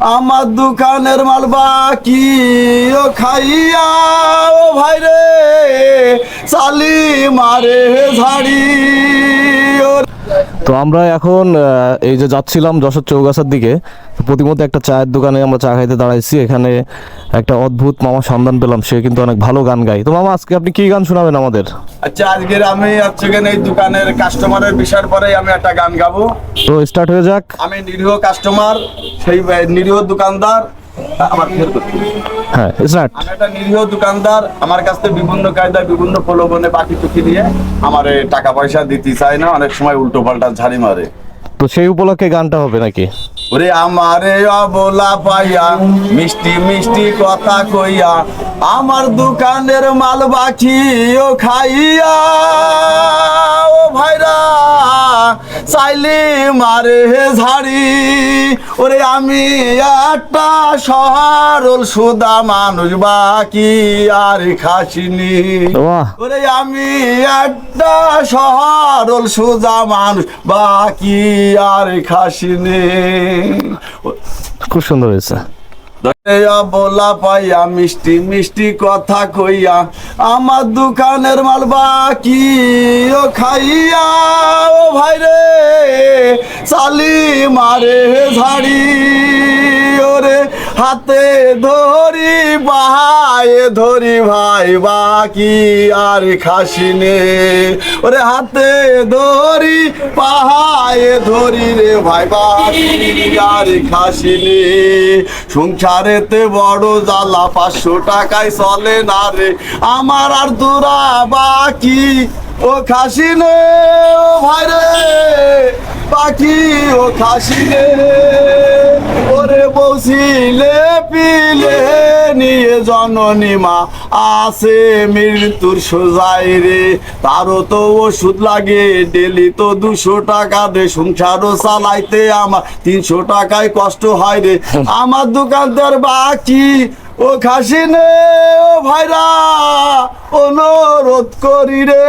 আমার দোকানের মাল বাকি ও খাইয়া ও ভাই রে চালি মারে ঝাড়ি। তো আমরা এখন এই যে যাচ্ছিলাম যশোর চৌগাছার দিকে, তো প্রতিমধ্যে একটা চায়ের দোকানে আমরা চা খাইতে দাঁড়াইছি। এখানে একটা অদ্ভুত মামা সন্ধান পেলাম, সে কিন্তু অনেক ভালো গান গায়। তো মামা আজকে আপনি কি গান শোনাবেন আমাদের? আচ্ছা, আজকের আমি হচ্ছে এই দোকানের কাস্টমারের বিষয়ের পরে আমি একটা গান গাবো। তো স্টার্ট হয়ে যাক। আমি নিরীহ কাস্টমার, সেই নিরীহ দোকানদার আমার হ্যাঁ স্টার্ট। আমি একটা নিরীহ দোকানদার, আমার কাছ থেকে বিভিন্ন কায়দায় বিভিন্ন প্রলোভনে বাকি টুকি দিয়ে আমার টাকা পয়সা দিতে চায় না, অনেক সময় উল্টো পাল্টা ঝাড়ি মারে। তো সেই উপলক্ষে গানটা হবে নাকি? ওরে আমারে অবলা পাইয়া মিষ্টি মিষ্টি কথা কইয়া আমার দোকানের মাল বাকি ও খাইয়া ও ভাইরা চাইলে মারে ঝাড়ি। ওরে আমি একটা সরল সুদা মানুষ বাকি আর খাসিনি। বাহ, ওরে আমি একটা সরল সুদা মানুষ বাকি আর খাসিনি। খুব সুন্দর হয়েছে। বলা পাইয়া মিষ্টি মিষ্টি কথা কইয়া আমার দোকানের মাল বাকি ও খাইয়া ও ভাই রে চালি মারে ঝাড়ি। ওরে হাতে ধরি বাহায় ধরি ভাই বাকি আর খাসিনে। ওরে হাতে ধরি পাহায় ধরি রে ভাই বাকি আর খাসিনে। সংসারেতে বড় জ্বালা, 500 টাকায় চলে না রে আমার আর দুরা বাকি ও খাসিনে। ও ভাই রে বাকি ও খাসিনে। ওরে বসিলে পিলে নিয়ে জননী মা আছে মৃত্যুর সোজাই রে, তারও তো ওষুধ লাগে ডেলি তো 200 টাকা দে। সংসারও চালাইতে আমার 300 টাকায় কষ্ট হয় রে আমার দোকানদার বাকি ও খাসিনে। ও ভাইরা অনুরোধ করি রে